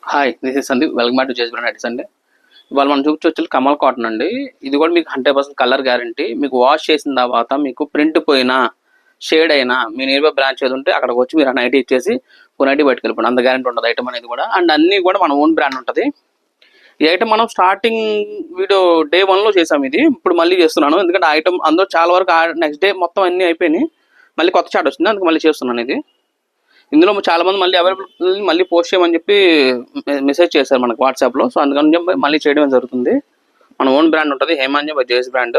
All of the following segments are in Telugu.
Hi, this is Sandeep. Welcome back to జేస్ బ్రాండ్ ఐటీస్ అండి. ఇవాళ మనం చూపించవచ్చు కమల్ కాటన్ అండి. ఇది కూడా మీకు 100% కలర్ గ్యారంటీ. మీకు వాష్ చేసిన తర్వాత మీకు ప్రింట్ పోయినా, షేడ్ అయినా మీ నియర్ బై బ్రాంచ్ ఏది ఉంటే అక్కడికి వచ్చి మీరు ఆ నైటీ ఇచ్చేసి ఒక నైటీ పట్టుకెళ్ళిపోండి. అంత గ్యారంటీ ఉంటుంది ఐటమ్ అనేది కూడా. అండ్ అన్నీ కూడా మన ఓన్ బ్రాండ్ ఉంటుంది. ఈ ఐటమ్ మనం స్టార్టింగ్ వీడియో డే 1లో చేసాం. ఇది ఇప్పుడు మళ్ళీ చేస్తున్నాను, ఎందుకంటే ఐటమ్ అందులో చాలా వరకు నెక్స్ట్ డే మొత్తం అన్నీ అయిపోయినాయి. మళ్ళీ కొత్త చాట్ వచ్చింది, అందుకు మళ్ళీ చేస్తున్నాను. ఇది ఇందులో చాలా మంది మళ్ళీ అవైలబుల్ మళ్ళీ పోస్ట్ చేయమని చెప్పి మెసేజ్ చేశారు మనకు వాట్సాప్లో. సో అందుకని చెప్పి మళ్ళీ చేయడం జరుగుతుంది. మన ఓన్ బ్రాండ్ ఉంటుంది, హేమాంజ బై జేస్ బ్రాండ్.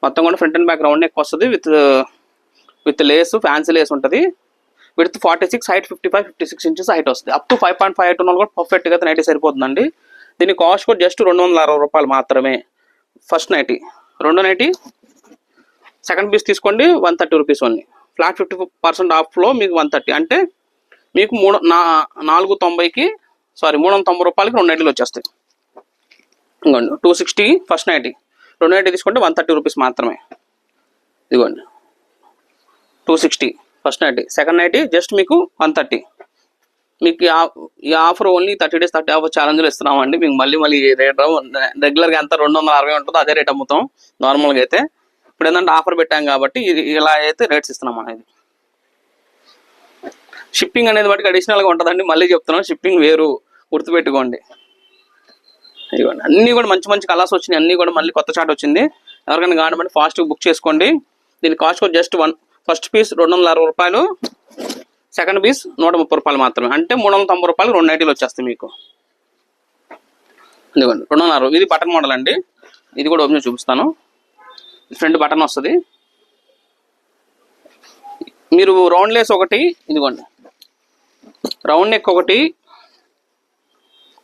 మొత్తం కూడా front and back round neck వస్తుంది విత్ లేస్, ఫ్యాన్సీ లేస్ ఉంటుంది. విత్ 46, హైట్ 55-56 ఇంచెస్ హైట్ వస్తుంది. అప్ టు 5.5 హైట్ ఉన్న కూడా పర్ఫెక్ట్గా నైటీ సరిపోతుందండి. దీని కాస్ట్ కూడా జస్ట్ 260 రూపాయలు మాత్రమే. ఫస్ట్ నైటీ, రెండో నైటీ, సెకండ్ పీస్ తీసుకోండి 130 రూపీస్ ఓన్లీ. ఫ్లాట్ 50% ఆఫ్లో మీకు 130, అంటే మీకు 390 రూపాయలకి రెండు నైటీలు వచ్చేస్తాయి. ఇదిగోండి 260 ఫస్ట్ నైటీ, రెండు నైటీ తీసుకుంటే 130 రూపీస్ మాత్రమే. ఇదిగోండి 260 first nighty, second nighty just మీకు 130. మీకు ఈ ఆఫర్ ఓన్లీ 30 days 30 ఆఫర్ ఛాలెంజ్లో ఇస్తున్నామండి. మీకు మళ్ళీ రేట్ రెగ్యులర్గా ఎంత 260 ఉంటుందో అదే రేట్ అమ్ముతాం నార్మల్గా అయితే. ఇప్పుడు ఏంటంటే ఆఫర్ పెట్టాం కాబట్టి ఇలా అయితే రేట్స్ ఇస్తున్నాం అనేది. షిప్పింగ్ అనేది వాటికి అడిషనల్గా ఉంటుందండి. మళ్ళీ చెప్తున్నాను, షిప్పింగ్ వేరు, గుర్తుపెట్టుకోండి. ఇదిగోండి అన్నీ కూడా మంచి కలర్స్ వచ్చినాయి. అన్నీ కూడా మళ్ళీ కొత్త చాట్ వచ్చింది. ఎవరికైనా కావాలంటే ఫాస్ట్గా బుక్ చేసుకోండి. దీని కాస్ట్ కూడా జస్ట్ ఫస్ట్ పీస్ 260 రూపాయలు, సెకండ్ పీస్ 130 రూపాయలు మాత్రమే. అంటే 390 రూపాయలు రెండు నైటీలు వచ్చేస్తాయి మీకు. ఇదిగోండి 260. ఇది బటన్ మోడల్ అండి. ఇది కూడా ఓపెన్ చూపిస్తాను. ఫ్రంట్ బటన్ వస్తుంది. మీరు రౌండ్ లేస్ ఒకటి, ఇదిగోండి రౌండ్ నెక్ ఒకటి,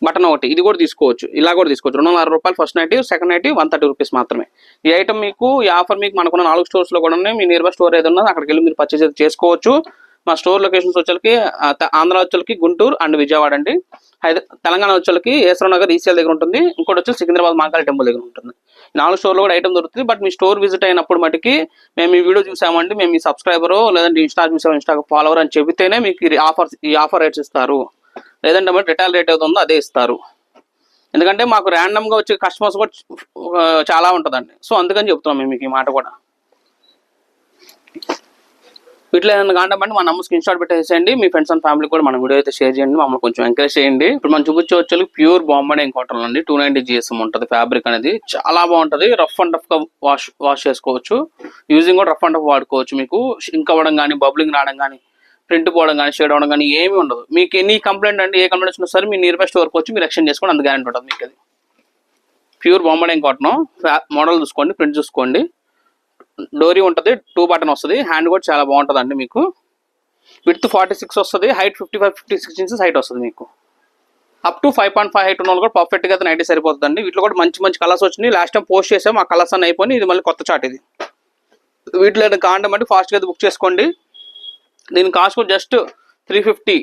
బటన్ ఒకటి, ఇది కూడా తీసుకోవచ్చు, ఇలా కూడా తీసుకోవచ్చు. 260 రూపాయలు first nighty, second nighty 130 rupees మాత్రమే. ఈ ఐటమ్ మీకు ఈ ఆఫర్ మీకు మనకున్న 4 స్టోర్స్లో కూడా ఉన్నాయి. మీ నియర్ బై స్టోర్ ఏదన్నా అక్కడికి వెళ్ళి మీరు పర్చేస్ చేసుకోవచ్చు. మా స్టోర్ లొకేషన్స్ వచ్చేకి ఆంధ్ర వచ్చేకి గుంటూరు అండ్ విజయవాడ అండి. తెలంగాణ వచ్చేకి ఏసరావు నగర్ ఈసీఎల్ దగ్గర ఉంటుంది. ఇంకోటి వచ్చి సికింద్రాబాద్ మహాకాళి టెంపుల్ దగ్గర ఉంటుంది. 4 స్టోర్లో కూడా ఐటమ్ దొరుకుతుంది. బట్ మీ స్టోర్ విజిట్ అయినప్పుడు మటుకి మేము ఈ వీడియో చూసామండి, మేము ఈ సబ్స్క్రైబరు లేదంటే ఇన్స్టా ఫాలోవర్ అని చెబితేనే మీకు ఈ ఆఫర్ రేట్స్ ఇస్తారు. లేదంటే మరి రిటైల్ రేట్ ఏదో ఉందో అదే ఇస్తారు. ఎందుకంటే మాకు ర్యాండమ్గా వచ్చే కస్టమర్స్ కూడా చాలా ఉంటుందండి. సో అందుకని చెప్తున్నాం మేము మీకు ఈ మాట కూడా. వీటిలో ఏదైనా కాంటామంటే మా నంబర్ స్క్రీన్ షాట్ పెట్టేసేయండి. మీ ఫ్రెండ్స్ అండ్ ఫ్యామిలీ కూడా మన వీడియో అయితే షేర్ చేయండి, మమ్మల్ని కొంచెం ఎంకరేజ్ చేయండి. ఇప్పుడు మనం చూపించవచ్చు ప్యూర్ బాంబే కాటన్ అండి. 290 GSM ఉంటుంది. ఫ్యాబ్రిక్ అనేది చాలా బాగుంటుంది. రఫ్ అండ్ టఫ్గా వాష్ చేసుకోవచ్చు. యూజింగ్ కూడా రఫ్ అండ్ టఫ్ వాడుకోవచ్చు. మీకు ఇంక్ అవ్వడం కానీ, బబ్లింగ్ రావడం కానీ, ప్రింట్ పోవడం కానీ, షేడ్ అవ్వడం కానీ ఏమీ ఉండదు. మీకు ఎన్ని కంప్లైంట్ అంటే ఏ కంప్లైంట్ వచ్చినా సరే మీ నియర్ బై స్టోర్కి వచ్చి మీరు ఎక్స్చేంజ్ చేసుకోండి, అంత గ్యారెంటీ ఉంటుంది మీకు. అది ప్యూర్ బాంబే కాటన్. మోడల్ చూసుకోండి, ప్రింట్ చూసుకోండి. డోరీ ఉంటుంది, 2 బటన్ వస్తుంది. హ్యాండ్ కూడా చాలా బాగుంటుంది అండి. మీకు విడ్త్ 46 వస్తుంది, హైట్ 55-56 ఇంచెస్ హైట్ వస్తుంది. మీకు అప్ టు 5.5 హైట్ ఉన్న వాళ్ళు కూడా పర్ఫెక్ట్గా అయితే నైటీ సరిపోతుంది అండి. వీటిలో కూడా మంచి కలర్స్ వచ్చినాయి. లాస్ట్ టైం పోస్ట్ చేసాం, ఆ కలర్స్ అన్నీ అయిపోయి ఇది మళ్ళీ కొత్త చాట్. ఇది వీటిలో కాంటామంటే ఫాస్ట్గా అయితే బుక్ చేసుకోండి. దీని కాస్ట్ కూడా జస్ట్ 350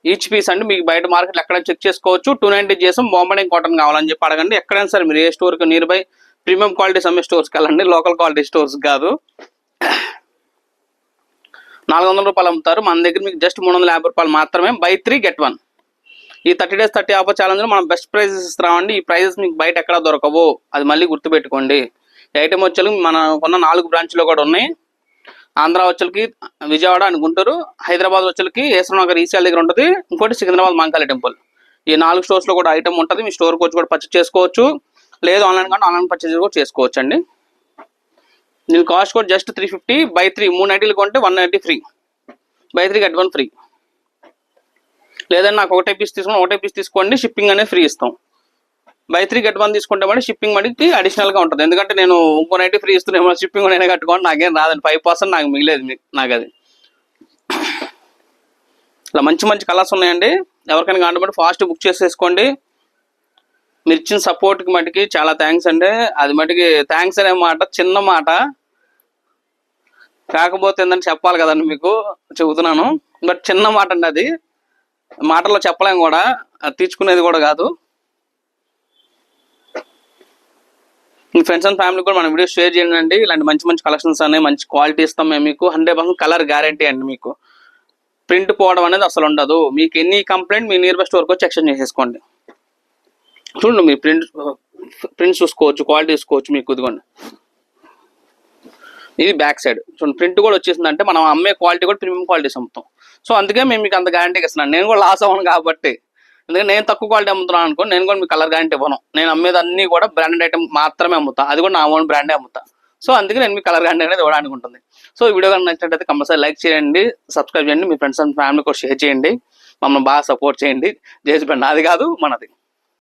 ఈచ్ పీస్ అండి. మీకు బయట మార్కెట్లో ఎక్కడైనా చెక్ చేసుకోవచ్చు. 290 GSM బాంబే కాటన్ కావాలని చెప్పి అడగండి. ఎక్కడైనా సరే మీరు ఏ స్టోర్కి నియర్ బై ప్రీమియం క్వాలిటీస్ అమ్మే స్టోర్స్కి వెళ్ళండి, లోకల్ క్వాలిటీ స్టోర్స్ కాదు. 400 రూపాయలు అమ్ముతారు, మన దగ్గర మీకు జస్ట్ 350 రూపాయలు మాత్రమే. By 3 get 1. ఈ 30 days 30 ఆఫర్ ఛాలెంజ్లో మనం బెస్ట్ ప్రైజెస్ ఇస్తున్నామండి. ఈ ప్రైజెస్ మీకు బయట ఎక్కడ దొరకవు, అది మళ్ళీ గుర్తుపెట్టుకోండి. ఈ ఐటమ్ వచ్చేకి మన కొన్న 4 బ్రాంచ్లో కూడా ఉన్నాయి. ఆంధ్ర వచ్చేకి విజయవాడ అండ్ గుంటూరు, హైదరాబాద్ వచ్చేకి ఏసరావు నగర్ ఈసీఎల్ దగ్గర ఉంటుంది. ఇంకోటి సికింద్రాబాద్ మహాకాళి టెంపుల్. ఈ 4 స్టోర్స్లో కూడా ఐటమ్ ఉంటుంది. మీ స్టోర్కి వచ్చి కూడా పర్చేస్ చేసుకోవచ్చు, లేదు ఆన్లైన్ కానీ ఆన్లైన్ పర్చేస్ కూడా చేసుకోవచ్చు అండి. దీని కాస్ట్ కూడా జస్ట్ 350. బై 3 3 నైటీలు కొంటే 190 ఫ్రీ. By 3 get 1 free. లేదంటే నాకు ఒకటే పీస్ తీసుకోండి, షిప్పింగ్ అనేది ఫ్రీ ఇస్తాం. బై 3 get 1 తీసుకుంటే మరి షిప్పింగ్ మనకి అడిషనల్గా ఉంటుంది. ఎందుకంటే నేను ఇంకో నైటీ ఫ్రీ ఇస్తున్నాను, షిప్పింగ్ నేనే కట్టుకోండి, నాకేం రాదండి. 5% నాకు మిగిలేదు నాకు అది. ఇలా మంచి కలర్స్ ఉన్నాయండి. ఎవరికైనా కావాలంటే ఫాస్ట్ బుక్ చేసేసుకోండి. మీరు ఇచ్చిన సపోర్ట్కి మటుకి చాలా థ్యాంక్స్ అండి. అది మటుకి థ్యాంక్స్ అనే మాట చిన్న మాట, కాకపోతే ఏంటంటే చెప్పాలి కదండి, మీకు చెబుతున్నాను. బట్ చిన్న మాట అండి, అది మాటల్లో చెప్పలేం కూడా, తీర్చుకునేది కూడా కాదు. మీ ఫ్రెండ్స్ అండ్ ఫ్యామిలీ కూడా మన వీడియో షేర్ చేయండి అండి. ఇలాంటి మంచి కలెక్షన్స్ అనేవి మంచి క్వాలిటీ ఇస్తాం మేము మీకు. 100% కలర్ గ్యారంటీ అండి మీకు. ప్రింట్ పోవడం అనేది అసలు ఉండదు. మీకు ఎన్ని కంప్లైంట్ మీ నియర్ బై స్టోర్కి వచ్చి ఎక్స్చేంజ్ చేసేసుకోండి. చూడండి మీరు ప్రింట్ చూసుకోవచ్చు, క్వాలిటీ చూసుకోవచ్చు. మీకు ఇదిగోండి, ఇది బ్యాక్ సైడ్ చూడండి, ప్రింట్ కూడా వచ్చేసిందంటే మనం అమ్మే క్వాలిటీ కూడా ప్రీమియం క్వాలిటీస్ అమ్ముతాం. సో అందుకే మేము మీకు అంత గ్యారంటీకి ఇస్తున్నాను. నేను కూడా లాస్ అవ్వను కాబట్టి, ఎందుకంటే నేను తక్కువ క్వాలిటీ అమ్ముతున్నాను అనుకో, నేను కూడా మీకు కలర్ గ్యారంటీ ఇవ్వను. నేను అమ్మేది అన్ని కూడా బ్రాండెడ్ ఐటమ్ మాత్రమే అమ్ముతా, అది కూడా నా ఓన్ బ్రాండే అమ్ముతా. సో అందుకే నేను మీకు కలర్ గ్యారంటీ అనేది ఇవ్వడానికి ఉంటుంది. సో ఈ వీడియో కానీ నచ్చినట్టయితే కంపల్సరీ లైక్ చేయండి, సబ్స్క్రైబ్ చేయండి, మీ ఫ్రెండ్స్ అండ్ ఫ్యామిలీ కూడా షేర్ చేయండి, మమ్మల్ని బాగా సపోర్ట్ చేయండి. జేసీ బ్రాండ్ నాది కాదు, మనది.